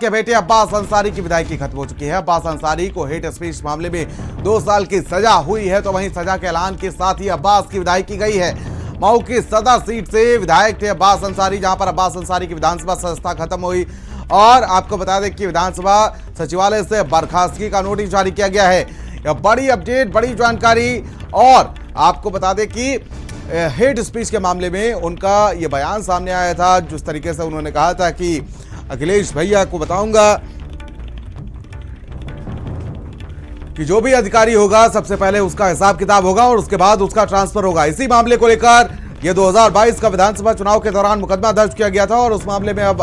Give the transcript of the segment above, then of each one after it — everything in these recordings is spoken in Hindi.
के बेटे अब्बास अंसारी की विधायकी खत्म हो चुकी है। अब्बास अंसारी को हेट स्पीच मामले में 2 साल की सजा हुई है, तो वहीं सजा के ऐलान के साथ ही अब्बास की विधायकी गई है। मऊ की सदर सीट से विधायक थे अब्बास अंसारी, जहां पर अब्बास अंसारी की विधानसभा सदस्यता खत्म हुई और आपको बता दें कि विधानसभा सचिवालय से बर्खास्तगी का नोटिस जारी किया गया है। यह बड़ी अपडेट, बड़ी जानकारी। और आपको बता दें कि हेट स्पीच के मामले में उनका यह बयान सामने आया था, जिस तरीके से उन्होंने कहा था कि अखिलेश भैया को बताऊंगा कि जो भी अधिकारी होगा सबसे पहले उसका हिसाब किताब होगा और उसके बाद उसका ट्रांसफर होगा। इसी मामले को लेकर यह 2022 का विधानसभा चुनाव के दौरान मुकदमा दर्ज किया गया था और उस मामले में अब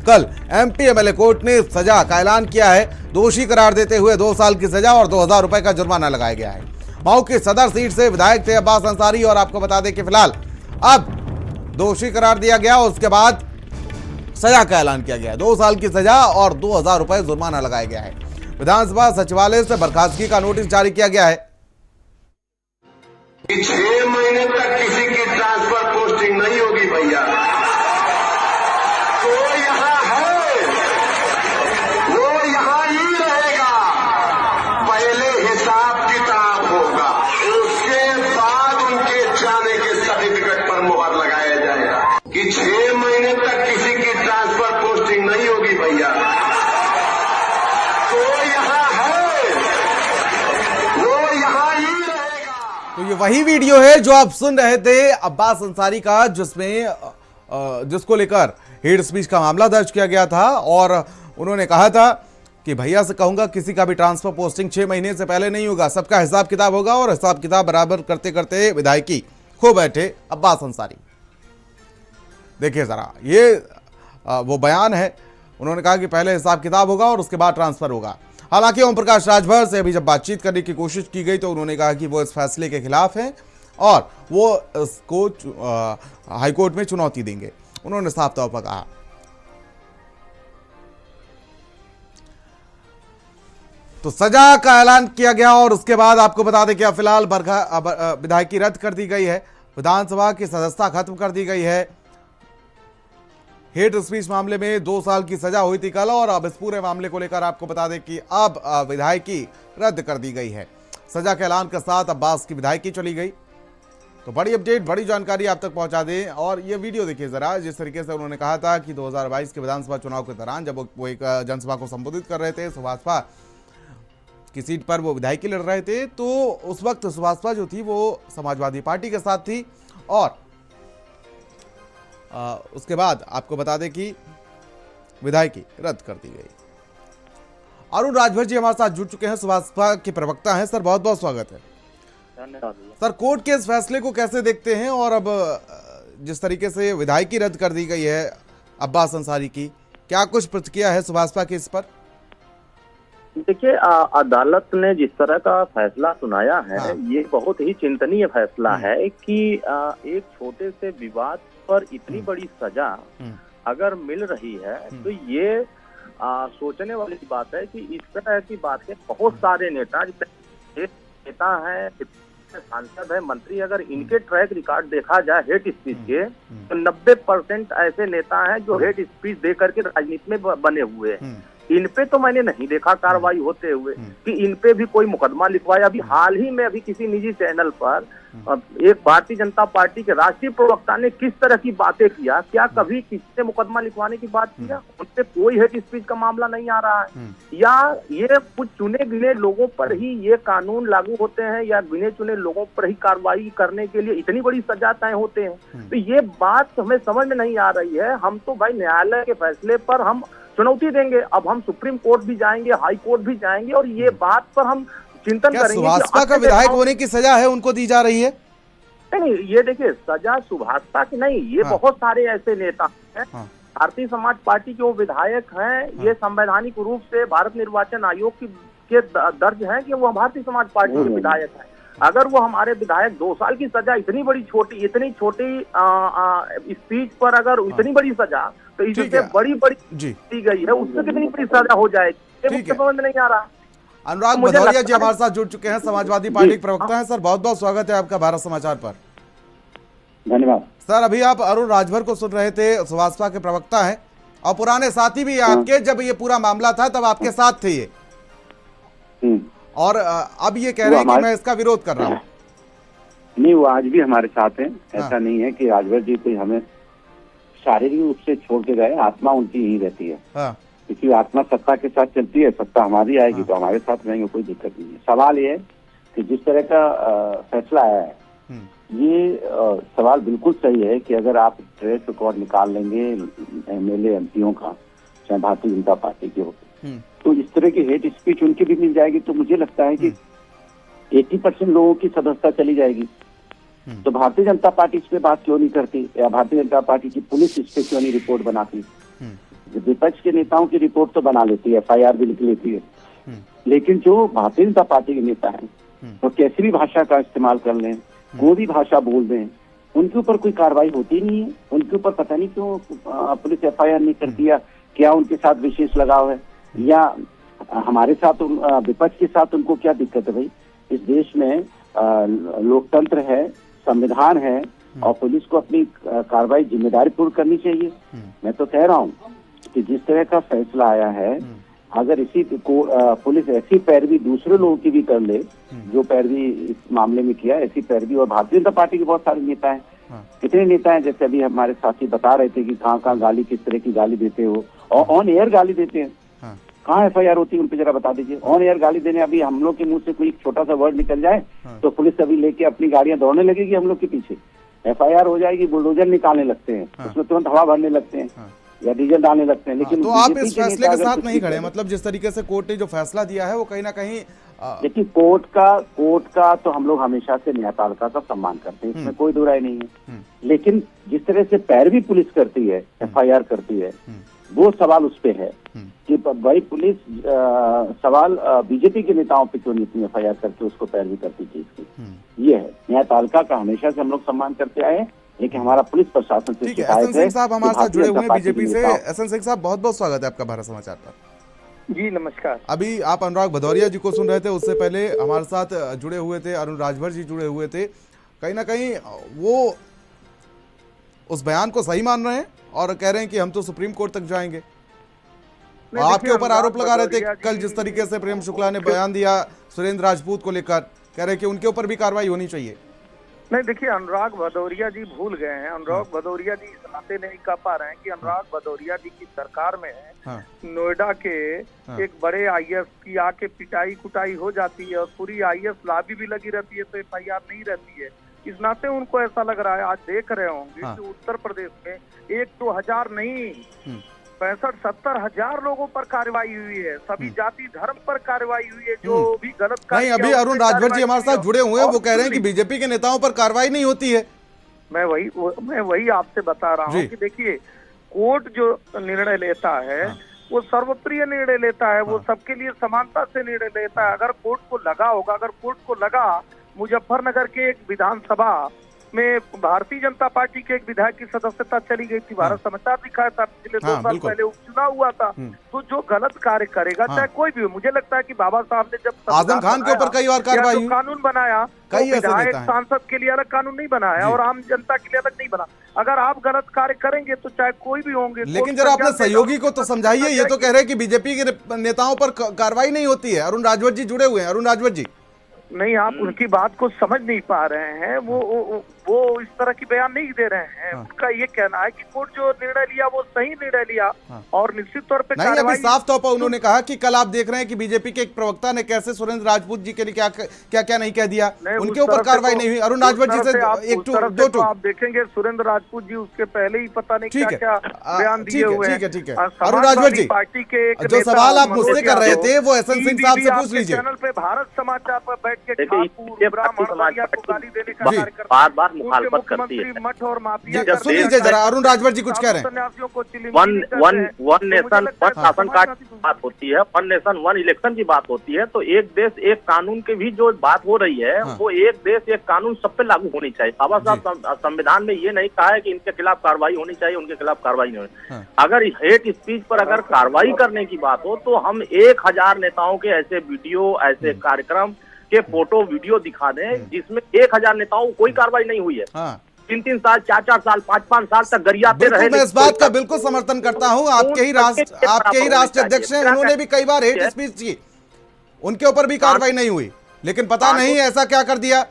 कल एमपी एमएलए कोर्ट ने सजा का ऐलान किया है। दोषी करार देते हुए 2 साल की सजा और 2000 रुपए का जुर्माना लगाया गया है। मऊ की सदर सीट से विधायक थे अब्बास अंसारी और आपको बता दें कि फिलहाल अब दोषी करार दिया गया और उसके बाद सजा का ऐलान किया गया। 2 साल की सजा और 2000 रुपए जुर्माना लगाया गया है। विधानसभा सचिवालय से बर्खास्तगी का नोटिस जारी किया गया है। 6 महीने तक किसी की ट्रांसफर पोस्टिंग नहीं होगी भैया। तो यहाँ है, वो यहाँ ही रहेगा। पहले हिसाब किताब होगा, उसके बाद उनके जाने के सर्टिफिकेट पर मुहर लगाया जाएगा कि 6 महीने तक किसी की ट्रांसफर पोस्टिंग नहीं होगी भैया। तो यहाँ है, वो यहाँ ही रहेगा। तो ये वही वीडियो है जो आप सुन रहे थे अब्बास अंसारी का, जिसको लेकर हेट स्पीच का मामला दर्ज किया गया था और उन्होंने कहा था कि भैया से कहूंगा किसी का भी ट्रांसफर पोस्टिंग 6 महीने से पहले नहीं होगा, सबका हिसाब किताब होगा और हिसाब किताब बराबर करते करते विधायकी खो बैठे अब्बास अंसारी। देखिए जरा, ये वो बयान है। उन्होंने कहा कि पहले हिसाब किताब होगा और उसके बाद ट्रांसफर होगा। हालांकि ओम प्रकाश राजभर से अभी जब बातचीत करने की कोशिश की गई तो उन्होंने कहा कि वो इस फैसले के खिलाफ हैं और वो इसको हाईकोर्ट में चुनौती देंगे। उन्होंने साफ तौर पर कहा। तो सजा का ऐलान किया गया और उसके बाद आपको बता दें कि अब फिलहाल विधायकी रद्द कर दी गई है, विधानसभा की सदस्यता खत्म कर दी गई है। हेट स्पीच मामले में 2 साल की सजा हुई थी कल और अब इस पूरे मामले को लेकर आपको बता दें कि अब विधायकी रद्द कर दी गई है। सजा के ऐलान के साथ अब्बास की विधायकी चली गई। तो बड़ी अपडेट, बड़ी जानकारी आप तक पहुंचा दें। और ये वीडियो देखिए जरा, जिस तरीके से उन्होंने कहा था कि 2022 के विधानसभा चुनाव के दौरान जब वो एक जनसभा को संबोधित कर रहे थे, सुभाषपा की सीट पर वो विधायकी लड़ रहे थे, तो उस वक्त सुभाषपा जो थी वो समाजवादी पार्टी के साथ थी और उसके बाद आपको बता दें कि विधायकी रद्द कर दी गई। अरुण राजभर जी हमारे साथ जुड़ चुके हैं, सुभाषपा के प्रवक्ता हैं। सर, बहुत बहुत स्वागत है। धन्यवाद। सर, कोर्ट के इस फैसले को कैसे देखते हैं और अब जिस तरीके से विधायकी रद्द कर दी गई है अब्बास अंसारी की, क्या कुछ प्रतिक्रिया है सुभाषपा की इस पर? देखिए, अदालत ने जिस तरह का फैसला सुनाया है, हाँ। ये बहुत ही चिंतनीय फैसला है कि एक छोटे से विवाद पर इतनी बड़ी सजा अगर मिल रही है तो ये सोचने वाली बात है कि इस तरह की बातें बहुत सारे नेता हैं, सांसद है, मंत्री, अगर इनके ट्रैक रिकॉर्ड देखा जाए हेट स्पीच के, तो 90% ऐसे नेता हैं जो हेट स्पीच दे करके राजनीति में बने हुए हैं। इन पे तो मैंने नहीं देखा कार्रवाई होते हुए कि इन पे भी कोई मुकदमा लिखवाया। अभी हाल ही में किसी निजी चैनल पर एक भारतीय जनता पार्टी के राष्ट्रीय प्रवक्ता ने किस तरह की बातें किया, क्या कभी किसी ने मुकदमा लिखवाने की बात किया? उन पे कोई हेट स्पीच का मामला नहीं आ रहा है। या ये कुछ चुने गिने लोगों पर ही ये कानून लागू होते हैं या गिने चुने लोगों पर ही कार्रवाई करने के लिए इतनी बड़ी सजा तय होते हैं? तो ये बात हमें समझ में नहीं आ रही है। हम तो भाई न्यायालय के फैसले पर हम चुनौती देंगे। अब हम सुप्रीम कोर्ट भी जाएंगे, हाई कोर्ट भी जाएंगे और ये बात पर हम चिंतन करेंगे। सुभाषपा का विधायक होने की सजा है उनको दी जा रही है? नहीं, ये देखिए, सजा सुभाषपा की नहीं, ये बहुत सारे ऐसे नेता हैं। भारतीय समाज पार्टी के वो विधायक हैं। ये संवैधानिक रूप से भारत निर्वाचन आयोग के दर्ज है कि वो भारतीय समाज पार्टी के विधायक हैं। अगर वो हमारे विधायक 2 साल की सजा, इतनी छोटी स्पीच पर अगर इतनी बड़ी सजा, तो इससे बड़ी दी गई है, उससे कितनी बड़ी सजा हो जाएगी, समझ नहीं आ रहा। अनुराग भदौरिया जी हमारे साथ जुड़ चुके हैं, समाजवादी पार्टी के प्रवक्ता हैं। सर, बहुत बहुत स्वागत है आपका भारत समाचार पर। धन्यवाद। सर, अभी आप अरुण राजभर को सुन रहे थे, सुभाषपा के प्रवक्ता हैं और पुराने साथी भी आपके, जब ये पूरा मामला था तब आपके साथ थे ये, और अब ये कह रहे हैं कि मैं इसका विरोध कर रहा हूँ। नहीं, वो आज भी हमारे साथ हैं। ऐसा नहीं है कि राजभर जी कोई हमें शारीरिक रूप से छोड़ के गए, आत्मा उनकी यही रहती है। क्योंकि आत्मा सत्ता के साथ चलती है, सत्ता हमारी आएगी तो हमारे साथ रहेंगे, कोई दिक्कत नहीं है। सवाल ये है कि जिस तरह का फैसला आया है, ये सवाल बिल्कुल सही है कि अगर आप ट्रेस रिकॉर्ड निकाल लेंगे एमएलए एमपीओ का, चाहे भारतीय जनता पार्टी के हो, तो इस तरह की हेट स्पीच उनकी भी मिल जाएगी, तो मुझे लगता है कि 80% लोगों की सदस्यता चली जाएगी। तो भारतीय जनता पार्टी इस पे बात क्यों नहीं करती, या भारतीय जनता पार्टी की पुलिस इस पे क्यों नहीं रिपोर्ट बनाती? विपक्ष के नेताओं की रिपोर्ट तो बना लेती है, FIR भी लिख लेती है, लेकिन जो भारतीय जनता पार्टी के नेता हैं वो कैसी भी भाषा का इस्तेमाल कर लें, कोई भी भाषा बोल दें, उनके ऊपर कोई कार्रवाई होती नहीं है। उनके ऊपर पता नहीं क्यों पुलिस FIR नहीं करती, या क्या उनके साथ विशेष लगाव है, या हमारे साथ विपक्ष के साथ उनको क्या दिक्कत है? भाई, इस देश में लोकतंत्र है, संविधान है, और पुलिस को अपनी कार्रवाई जिम्मेदारी पूर्ण करनी चाहिए। मैं तो कह रहा हूँ कि जिस तरह का फैसला आया है, अगर इसी को पुलिस ऐसी पैरवी दूसरे लोगों की भी कर ले, जो पैरवी इस मामले में किया, ऐसी पैरवी, और भारतीय जनता पार्टी के बहुत सारे नेता हैं, कितने नेता हैं, जैसे अभी हमारे साथी बता रहे थे कि कहाँ गाली, किस तरह की गाली देते हो, और ऑन एयर गाली देते हैं। कहाँ FIR होती है उन पे, जरा बता दीजिए। ऑन एयर गाली देने, अभी हम लोग के मुंह से कोई छोटा सा वर्ड निकल जाए तो पुलिस अभी लेके अपनी गाड़ियां दौड़ने लगेगी हम लोग के पीछे, FIR हो जाएगी, बुलडोजर निकालने लगते हैं, उसमें तुरंत हवा भरने लगते हैं या डीजल डालने लगते हैं। लेकिन तो आप इस फैसले के साथ नहीं खड़े, मतलब जिस तरीके से कोर्ट ने जो फैसला दिया है वो कहीं ना कहीं देखिए, कोर्ट का तो हम लोग हमेशा से न्यायपालिका का सम्मान करते हैं, इसमें कोई दो राय नहीं है। लेकिन जिस तरह से पैरवी पुलिस करती है, FIR करती है, वो सवाल उस पे है कि भाई पुलिस सवाल बीजेपी के नेताओं पे क्यों नहीं इतनी FIR करके उसको पैरवी करती चीज की। ये है, न्यायपालिका का हमेशा से हम लोग सम्मान करते आए, लेकिन हमारा पुलिस प्रशासन से शिकायत है। एसएन सिंह साहब हमारे साथ जुड़े हुए हैं बीजेपी से। एसएन सिंह साहब, बहुत बहुत स्वागत है आपका भारत समाचार पर। जी नमस्कार। अभी आप अनुराग भदौरिया जी को सुन रहे थे, उससे पहले हमारे साथ जुड़े हुए थे अरुण राजभर जी जुड़े हुए थे। कहीं ना कहीं वो उस बयान को सही मान रहे हैं और कह रहे हैं कि हम तो सुप्रीम कोर्ट तक जाएंगे। आपके ऊपर आरोप लगा रहे थे कल, जिस तरीके से प्रेम शुक्ला ने बयान दिया सुरेंद्र राजपूत को लेकर, कह रहे कि उनके ऊपर भी कार्रवाई होनी चाहिए। नहीं, देखिए, अनुराग भदौरिया जी भूल गए हैं। अनुराग भदौरिया जी इस नाते नहीं कह पा रहे हैं कि अनुराग भदौरिया जी की सरकार में नोएडा के एक बड़े IAS की आके पिटाई कुटाई हो जाती है और पूरी IAS लॉबी भी लगी रहती है, तो FIR नहीं रहती है। इस नाते उनको ऐसा लग रहा है, आज देख रहे होंगे कि उत्तर प्रदेश में 1-2 हजार नहीं, 65-70 हजार लोगों पर कार्रवाई हुई है। सभी जाति धर्म पर कार्रवाई हुई है, जो भी गलत नहीं। अभी अरुण राजभर जी हमारे साथ जुड़े हुए हैं, वो कह रहे हैं कि बीजेपी के नेताओं पर कार्रवाई नहीं होती है। मैं वही आपसे बता रहा हूँ कि देखिए, कोर्ट जो निर्णय लेता है वो सर्वप्रिय निर्णय लेता है, वो सबके लिए समानता से निर्णय लेता है। अगर कोर्ट को लगा होगा, अगर कोर्ट को लगा मुजफ्फरनगर के एक विधानसभा में भारतीय जनता पार्टी के एक विधायक की सदस्यता चली गई थी, भारत समाचार दिखाया था, पिछले 2 साल पहले उपचुनाव हुआ था, तो जो गलत कार्य करेगा, चाहे कोई भी हो, मुझे लगता है कि बाबा साहब ने जब आजम खान के ऊपर कई बार कार्रवाई, कानून बनाया, तो विधायक सांसद के लिए अलग कानून नहीं बनाया और आम जनता के लिए अलग नहीं बना। अगर आप गलत कार्य करेंगे तो चाहे कोई भी होंगे। लेकिन जरा अपने सहयोगी को तो समझाइए, ये तो कह रहे हैं कि बीजेपी के नेताओं पर कार्रवाई नहीं होती है। अरुण राजभर जी जुड़े हुए हैं। अरुण राजभर जी, नहीं, आप उनकी बात को समझ नहीं पा रहे हैं। वो इस तरह की बयान नहीं दे रहे हैं। उनका ये कहना है कि कोर्ट जो निर्णय लिया वो सही निर्णय लिया और निश्चित तौर पे नहीं। अभी साफ तौर पर उन्होंने कहा कि कल आप देख रहे हैं कि बीजेपी के एक प्रवक्ता ने कैसे सुरेंद्र राजपूत जी के लिए क्या नहीं कह दिया, उनके ऊपर कार्रवाई नहीं हुई। अरुण राजभर जी से एक आप देखेंगे, सुरेंद्र राजपूत जी उसके पहले ही पता नहीं क्या बयान दिए हुए हैं। ठीक है अरुण राजभर जी, पार्टी के जो सवाल आप मुझसे कर रहे थे वो एसएन सिंह साहब से पूछ लीजिए। चैनल पे भारत समाचार पर बैठ के बार मुखालफत करती है। मठ और माफिया सुन लीजिए जरा, अरुण राजभर जी कुछ कह रहे हैं। वन नेशन वन शासन कार्ड की बात होती है, वन नेशन वन इलेक्शन की बात होती है, तो एक देश एक कानून की भी जो बात हो रही है, वो एक देश एक कानून सब पे लागू होनी चाहिए। बाबा साहब संविधान में ये नहीं कहा है कि इनके खिलाफ कार्रवाई होनी चाहिए, उनके खिलाफ कार्रवाई नहीं होनी। अगर हेट स्पीच पर अगर कार्रवाई करने की बात हो तो हम 1000 नेताओं के ऐसे वीडियो, ऐसे कार्यक्रम के फोटो वीडियो दिखा दें जिसमें 1000 नेताओं को कोई कार्रवाई नहीं हुई है। 3-3 साल, 4-4 साल, 5-5 साल तक गरियाते रहे। बिल्कुल, मैं इस बात का बिल्कुल समर्थन करता हूं। आपके ही राष्ट्रीय अध्यक्ष हैं, उन्होंने भी कई बार हेट स्पीच की, उनके ऊपर भी कार्रवाई नहीं हुई, लेकिन पता नहीं ऐसा क्या कर दिया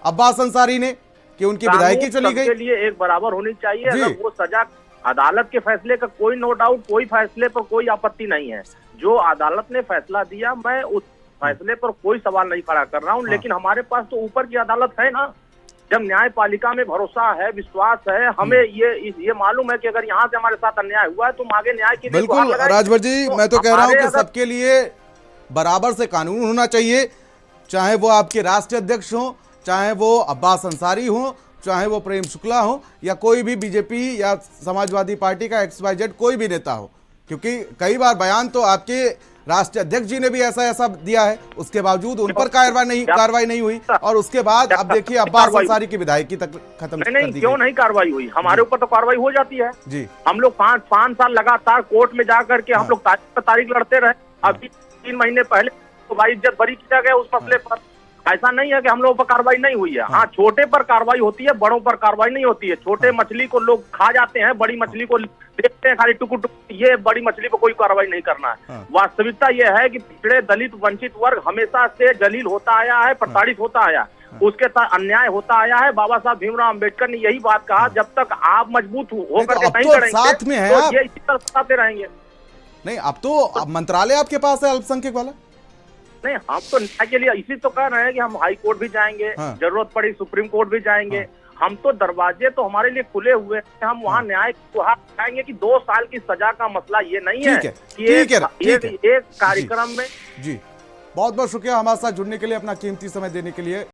अब्बास अंसारी ने कि उनकी विधायकी चली गई। सबके लिए एक बराबर होनी चाहिए। अगर वो सजा अदालत के फैसले का कोई नो डाउट, कोई फैसले पर कोई आपत्ति नहीं है। जो अदालत ने फैसला दिया, मैं उस फैसले पर कोई सवाल नहीं खड़ा कर रहा हूं, लेकिन हमारे पास तो ऊपर की अदालत है ना। जब न्यायपालिका में भरोसा है, विश्वास है, हमें ये मालूम है कि अगर यहाँ से हमारे साथ अन्याय हुआ है तो हम आगे न्याय के लिए बिल्कुल राजभर जी, मैं तो कह रहा हूं कि सबके लिए बराबर से कानून होना चाहिए, चाहे वो आपके राष्ट्रीय अध्यक्ष हो, चाहे वो अब्बास अंसारी हो, चाहे वो प्रेम शुक्ला हो, या कोई भी बीजेपी या समाजवादी पार्टी का XYZ कोई भी नेता हो, क्योंकि कई बार बयान तो आपके राष्ट्रीय अध्यक्ष जी ने भी ऐसा दिया है, उसके बावजूद उन पर कार्रवाई नहीं हुई, और उसके बाद अब देखिए अब्बास अंसारी की विधायकी तक खत्म कर दी गई। क्यों नहीं कार्रवाई हुई? हमारे ऊपर तो कार्रवाई हो जाती है जी। हम लोग 5 साल लगातार कोर्ट में जाकर के हम लोग तारीख लड़ते रहे। अभी 3 महीने पहले तो भाई इज्जत बरी किया गया उस मसले पर। ऐसा नहीं है कि हम लोगों पर कार्रवाई नहीं हुई है। हाँ, छोटे पर कार्रवाई होती है, बड़ों पर कार्रवाई नहीं होती है। छोटे मछली को लोग खा जाते हैं, बड़ी मछली को देखते हैं खाली टुकुर टुकुर। ये बड़ी मछली पर कोई कार्रवाई नहीं करना है। वास्तविकता ये है कि पिछड़े, दलित, वंचित वर्ग हमेशा से जलील होता आया है, प्रताड़ित होता आया, उसके साथ अन्याय होता आया है। बाबा साहब भीमराव अम्बेडकर ने यही बात कहा, जब तक आप मजबूत होकर नहीं करेंगे साथ में है, तो ये इसी तरह सताते रहेंगे। नहीं, अब तो मंत्रालय आपके पास है अल्पसंख्यक वाला। नहीं, हम तो न्याय के लिए इसी तो कह रहे हैं कि हम हाई कोर्ट भी जाएंगे, जरूरत पड़ी सुप्रीम कोर्ट भी जाएंगे। हम तो दरवाजे तो हमारे लिए खुले हुए हैं। हम वहाँ न्याय को चाहेंगे कि 2 साल की सजा का मसला ये नहीं है कि एक कार्यक्रम में। जी, बहुत बहुत शुक्रिया हमारे साथ जुड़ने के लिए, अपना कीमती समय देने के लिए।